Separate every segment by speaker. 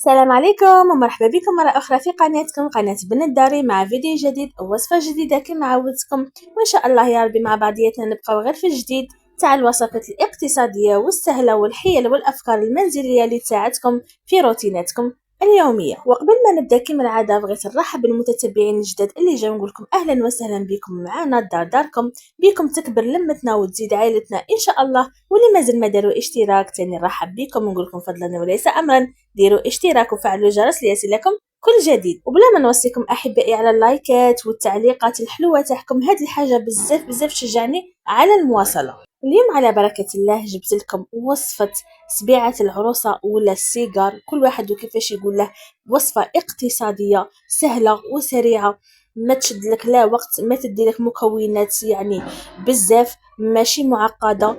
Speaker 1: السلام عليكم ومرحبا بكم مرة أخرى في قناتكم قناة بن الداري مع فيديو جديد ووصفة جديدة كما عودتكم. وإن شاء الله يا ربي مع بعضياتنا نبقاو غير في الجديد تاع الوصفات الاقتصادية والسهلة والحيل والأفكار المنزلية اللي تساعدكم في روتيناتكم اليومية. وقبل ما نبدا كما العادة بغيت نرحب بالمتتبعين الجدد اللي جاو نقولكم أهلا وسهلا بكم معنا داركم، بكم تكبر لمتنا وتزيد عائلتنا إن شاء الله. واللي مازال ما داروا اشتراك تاني نرحب بكم ونقولكم فضلا وليس أمرا ديروا اشتراك وفعلوا الجرس ليصلكم كل جديد. وبلا ما نوصيكم احبائي على اللايكات والتعليقات الحلوه تاعكم، هذه الحاجه بزاف تشجعني على المواصله. اليوم على بركه الله جبت لكم وصفه سبيعه العروسه ولا السيجار، كل واحد وكيفاش يقول له. وصفه اقتصاديه سهله وسريعه، ما تشد لك لا وقت، ما تدي لك مكونات يعني بزاف، ماشي معقده.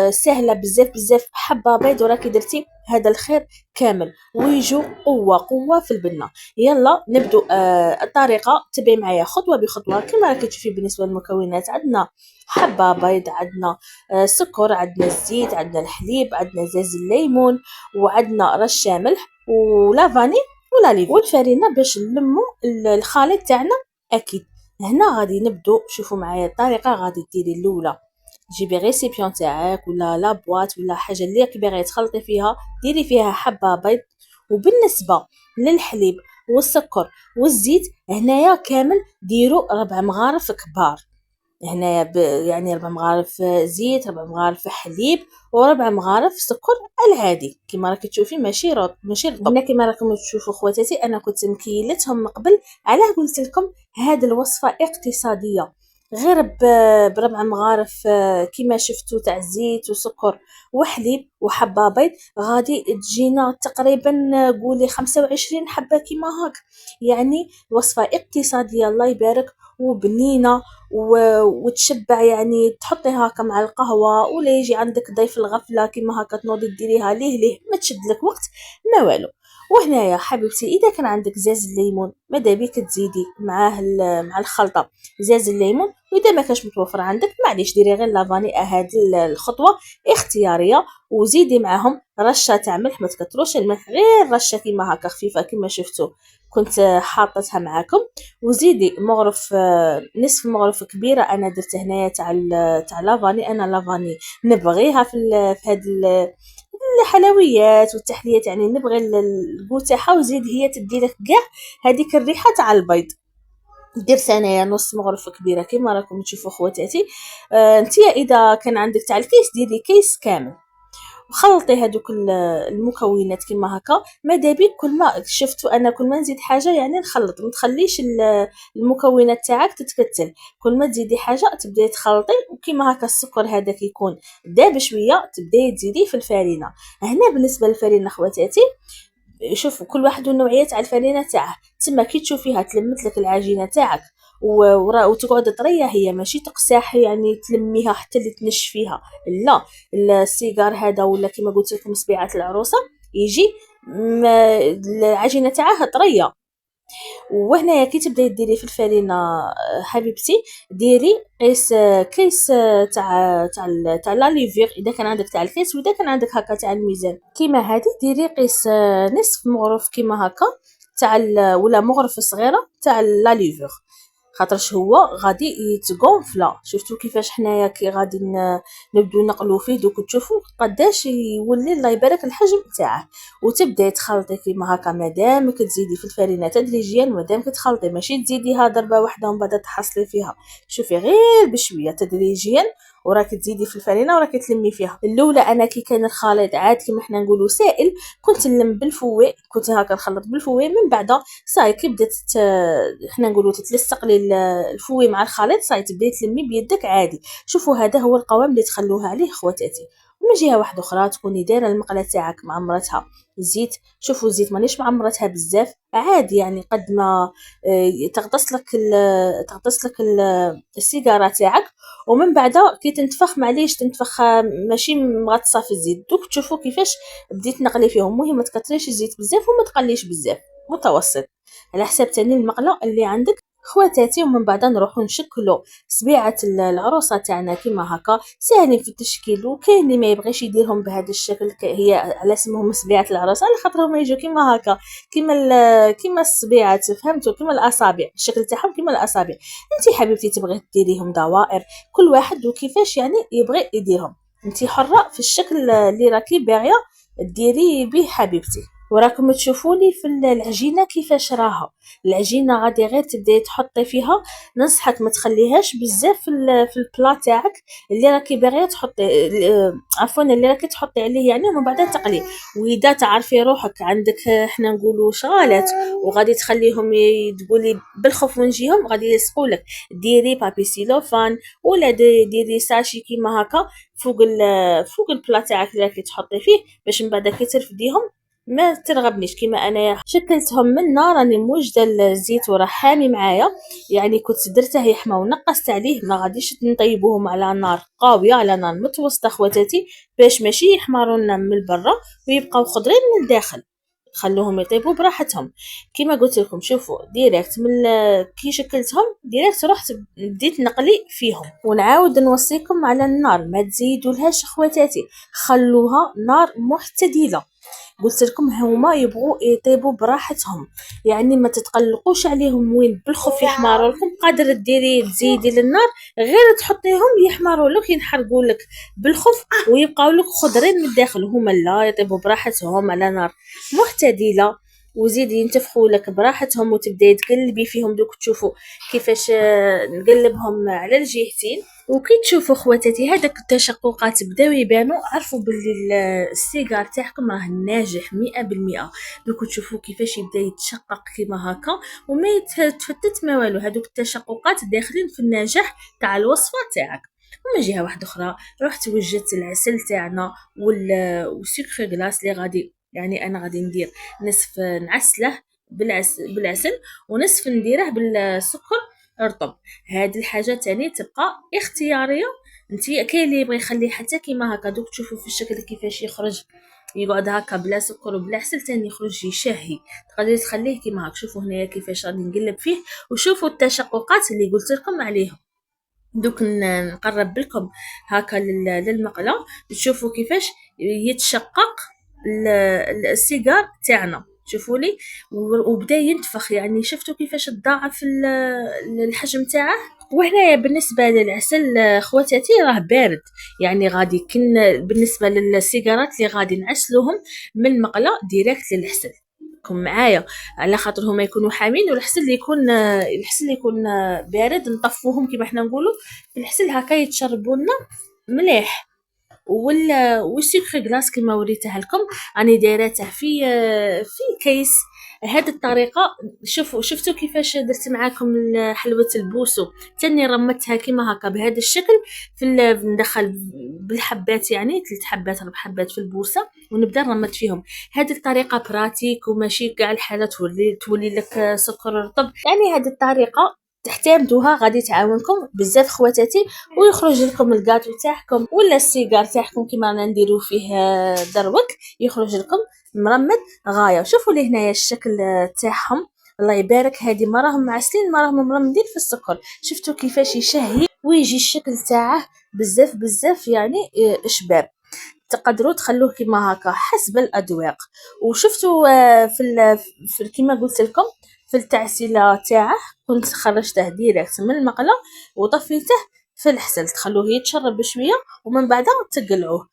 Speaker 1: سهله بزاف. حبه بيض وراكي درتي هذا الخير كامل ويجو قوه في البنه. يلا نبدو الطريقه، تبعي معايا خطوه بخطوه. كما راكي تشوفي بالنسبه للمكونات عندنا حبه بيض، عندنا سكر، عندنا الزيت، عندنا الحليب، عندنا زيت الليمون، وعندنا رشه ملح ولافاني ولا ليفي والفرينه باش نلمو الخليط تاعنا. اكيد هنا غادي نبدو، شوفوا معايا الطريقه. غادي ديري الاولى جيبي ريسيبيون تاعك ولا لا بواط ولا حاجه اللي راكي باغي تخلطي فيها، ديري فيها حبه بيض. وبالنسبه للحليب والسكر والزيت هنايا كامل ديروا 4 مغارف كبار. هنايا يعني 4 مغارف زيت، 4 مغارف حليب، وربع مغارف سكر العادي كما راكي تشوفي، ماشي رطب. هنا كما راكم تشوفوا خواتاتي انا كنت مكيلتهم من قبل، علاه قلت لكم هذه الوصفه اقتصاديه غير بربع مغارف كما شفتوا تاع زيت وسكر وحليب وحبه بيض غادي تجينا تقريبا قولي 25 حبه كيما هاك. يعني وصفه اقتصاديه الله يبارك وبنينه وتشبع، يعني تحطيها هكا مع القهوه ولا يجي عندك ضيف الغفله كيما هكا تنوضي ديريها ليه ما تشد لك وقت ما والو. وهنايا حبيبتي اذا كان عندك زاز الليمون ماذا بيك تزيدي معاه مع الخلطه زاز الليمون، واذا ما كانش متوفر عندك معليش ديري غير لافاني. هذه الخطوه اختياريه. وزيدي معاهم رشه تاع ملح، ما تكتروش الملح، غير رشه كيما هكا خفيفه كيما شفتوا كنت حاطتها معاكم. وزيدي مغرف نصف مغرف كبيره انا درت هنايا تاع لافاني. انا لافاني نبغيها في هاد الحلويات والتحليات، يعني نبغي الكو تاعها، وزيد هي تدي لك كاع هذيك الريحه تاع البيض. درت انايا نص مغرفه كبيره كما راكم تشوفوا خواتاتي. نتيا اذا كان عندك تاع الكيس ديري كيس كامل وخلطي هذوك المكونات كما هكا. ماذا بيك كل ما شفتوا انا كل ما نزيد حاجه يعني نخلط، ما تخليش المكونات تاعك تتكتل. كل ما تزيدي حاجه تبداي تخلطي، وكما هكا السكر هذاك يكون داب شويه تبداي تزيدي في الفرينه. هنا بالنسبه للفرينه خواتاتي شوفوا كل واحد والنوعيه تاع الفرينه تاعه، تما كي تشوفيها تلمت لك العجينه تاعك وتقعد طريه، هي ماشي تقساح يعني تلميها حتى اللي تنشفيها، لا. السيجار هذا ولا كما قلت لكم سبيعه العروسه يجي العجينه تاعه طريه. وهنايا كي تبداي ديري في الفرينه حبيبتي ديري قيس كيس تاع لا ليفير اذا كان عندك تاع الكيس، واذا كان عندك هكا تاع الميزان كيما هذه ديري قيس نصف مغرف كيما هكا تاع ولا مغرف صغيره تاع لا ليفير، خاطرش هو غادي يتغونفلا. شفتوا كيفاش حنايا كي غادي نبدو نقلو فيه دوك تشوفوا قداش يولي الله يبارك الحجم تاعه. وتبداي تخلطي كيما هكا، مادامك تزيدي في الفرينه تدريجيا، مادامك تخلطي ماشي تزيديها ضربه واحده ومن بعد تحصلي فيها، شوفي غير بشويه تدريجيا وراكي تزيدي في الفرينه وراكي تلمي فيها. الاولى انا كي كان الخليط عاد كيما حنا نقولوا سائل كنت نلم بالفوي، كنت هكا نخلط بالفوي، من بعد صاي كي بدات حنا نقولوا تتلصق لي الفوي مع الخليط صاي تبداي تلمي بيدك عادي. شوفوا هذا هو القوام اللي تخلوها عليه خواتاتي. ومن جهه واحده اخرى تكوني دايره المقله تاعك معمرتها الزيت. شوفوا الزيت مانيش معمرتها بزاف، عادي يعني قد ما تغطس لك السيجاره تاعك. ومن بعد كي تنتفخ معليش تنتفخ ماشي مغطسه في الزيت، دوك تشوفوا كيفاش بديت نقلي فيهم. المهم ما تكثريش الزيت بزاف وما تقليش بزاف، متوسط على حساب تاني المقله اللي عندك خواتاتي. ومن بعد نروحو نشكلو سبيعه العروسه تاعنا كيما هكا، ساهلين في التشكيل. وكاين اللي ما يبغيش يديرهم بهذا الشكل، هي على اسمهم سبيعه العروسه على خاطرهم يجوا كيما هكا، كيما السبيعات، فهمتوا؟ كيما الاصابع، الشكل تاعهم كيما الاصابع. انت حبيبتي تبغي ديريهم دوائر، كل واحد وكيفاش يعني يبغي يديرهم، انت حره في الشكل اللي راكي باغيه ديري به حبيبتي. وراكم تشوفوني في العجينه كيفاش راها. العجينه غادي غير تبداي تحطي فيها، ننصحك ما تخليهاش بزاف في البلا تاعك اللي راكي باغيه تحطي، عفوا اللي راكي تحطي عليه يعني، ومن بعد تقلي. واذا تعرفي روحك عندك احنا نقولوا شغالات وغادي تخليهم تقولي بالخوف ونجيهم غادي يلصقولك، ديري بابي سيلوفان ولا ديري ساشي كيما هكا فوق البلا تاعك اللي راكي تحطي فيه، باش من بعد كي ترفديهم ما ترغبنيش. كيما انايا شكلتهم من نار، راني موجده الزيت وراه حامي معايا، يعني كنت درته يحمى ونقصت عليه، ما غاديش نطيبوهم على نار قويه، على نار متوسطه خواتاتي، باش ماشي يحمروا من البرا ويبقاو خضرين من الداخل. خلوهم يطيبوا براحتهم. كيما قلت لكم شوفوا ديريكت من كي شكلتهم ديريكت رحت بديت نقلي فيهم. ونعاود نوصيكم على النار ما تزيدولهاش خواتاتي، خلوها نار معتدله. قلت لكم هما يبغوا يطيبوا براحتهم، يعني ما تتقلقوش عليهم وين بالخوف يحمروا لكم، قادر ديري تزيدي للنار غير تحطيهم يحمروا لك ينحرقوا لك بالخوف ويبقاو لك خضرين من الداخل. هما لا يطيبوا براحتهم على نار معتدله، وزيدي ينتفخوا لك براحتهم، وتبداي تقلبي فيهم. دوك تشوفوا كيفاش نقلبهم على الجهتين. وكي تشوفوا خواتاتي هذاك التشققات بداو يبانوا، عرفوا باللي السيجار تاعكم راه ناجح 100%. دوك تشوفوا كيفاش يبدا يتشقق كيما هكا وما يتفتت ما والو، هذوك التشققات داخلين في النجاح تاع الوصفه تاعك. ومن جهه واحده اخرى رحت وجدت العسل تاعنا والسكر غلاس اللي غادي، يعني انا غادي ندير نصف نعسله بالعسل ونصف نديره بالسكر رطب. هاد الحاجه تاني تبقى اختياريه، انتي كاين اللي يبغي يخليه حتى كيما هكا. دوك تشوفوا في الشكل كيفاش يخرج، يقعد هكا بلا سكر وبلا عسل تاني يخرج يشهي، تقدري تخليه كيما هكا. شوفوا هنايا كيفاش غادي نقلب فيه، وشوفوا التشققات اللي قلت لكم عليهم. دوك نقرب لكم هكا للمقله، تشوفوا كيفاش يتشقق السيجار تاعنا. شوفوا لي وبدا ينتفخ، يعني شفتوا كيفاش تضاعف الحجم تاعه. وهنايا بالنسبه للعسل خواتاتي راه بارد، يعني غادي بالنسبه للسيجارات اللي غادي نعسلوهم من المقله ديريكت للعسل كون معايا، على خاطر هما يكونوا حامين، والحسل اللي يكون بارد نطفوهم كيما حنا نقولوا في الحسل هكا يتشربوا لنا مليح. والسكر غلاس كما وريتها لكم راني دايرته في كيس. هذه الطريقه شفتوا كيفاش درت معاكم حلوه البوسو، تاني رمتها كيما هكا بهذا الشكل ندخل بالحبات، يعني 3 حبات 4 حبات في البوسه ونبدا نرمت فيهم. هذه الطريقه براتيك وماشي كاع الحالات تولي لك سكر رطب، يعني هذه الطريقه تحتمدوها غادي تعاونكم بزاف خواتاتي، ويخرج لكم الكاطو تاعكم ولا السيجار تاعكم كيما رانا نديرو فيه دروك، يخرج لكم مرمد غايه. شوفوا لي هنايا الشكل تاعهم، الله يبارك. هذه ما راهم معسلين ما راهم مرمدين في السكر، شفتوا كيفاش يشهي ويجي الشكل تاعه بزاف يعني شباب. تقدروا تخلوه كيما هكا حسب الاذواق. وشفتوا في كيما قلت لكم في التعسيله تاعه كنت خرجته ديريكت من المقله وطفيته في الحسل، تخلوه يتشرب بشويه ومن بعد تقلعوه.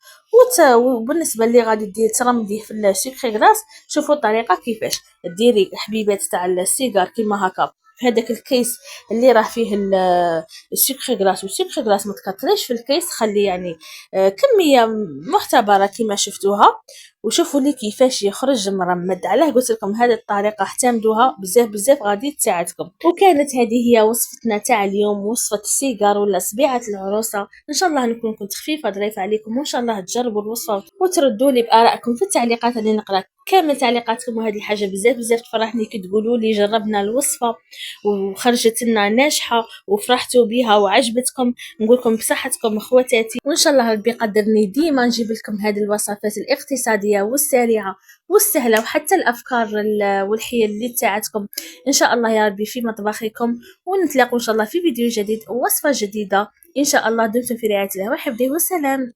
Speaker 1: وبالنسبه اللي غادي دير ترمديه في السكر غلاس، شوفوا الطريقه كيفاش ديري حبيبات تاع السيجار كيما هكا في هذاك الكيس اللي راه فيه السكر غلاس، والسكر غلاس ما تكتريش في الكيس، خلي يعني كميه معتبره كما شفتوها. وشوفوا لي كيفاش يخرج مرمد. علاه قلت لكم هذه الطريقه اعتمدوها بزاف غادي تساعدكم. وكانت هذه هي وصفتنا تاع اليوم، وصفه السيجار ولا سبيعه العروسه. ان شاء الله نكون كنت خفيفه ظريفه عليكم، وان شاء الله تجربوا الوصفه وتردوا لي بارائكم في التعليقات اللي نقرا كامل تعليقاتكم. وهذه الحاجه بزاف تفرحني كي تقولوا لي جربنا الوصفه وخرجت لنا ناجحه وفرحتوا بها وعجبتكم. نقولكم بصحتكم اخواتاتي، وان شاء الله ربي يقدرني ديما نجيب لكم هذه الوصفات الاقتصاديه الاقتصاديه والسريعه والسهله، وحتى الافكار والحيل اللي تساعدكم ان شاء الله يا ربي في مطبخكم. ونتلاقوا ان شاء الله في فيديو جديد ووصفه جديده ان شاء الله. دمتم في رعايه الله وحفظه، والسلام.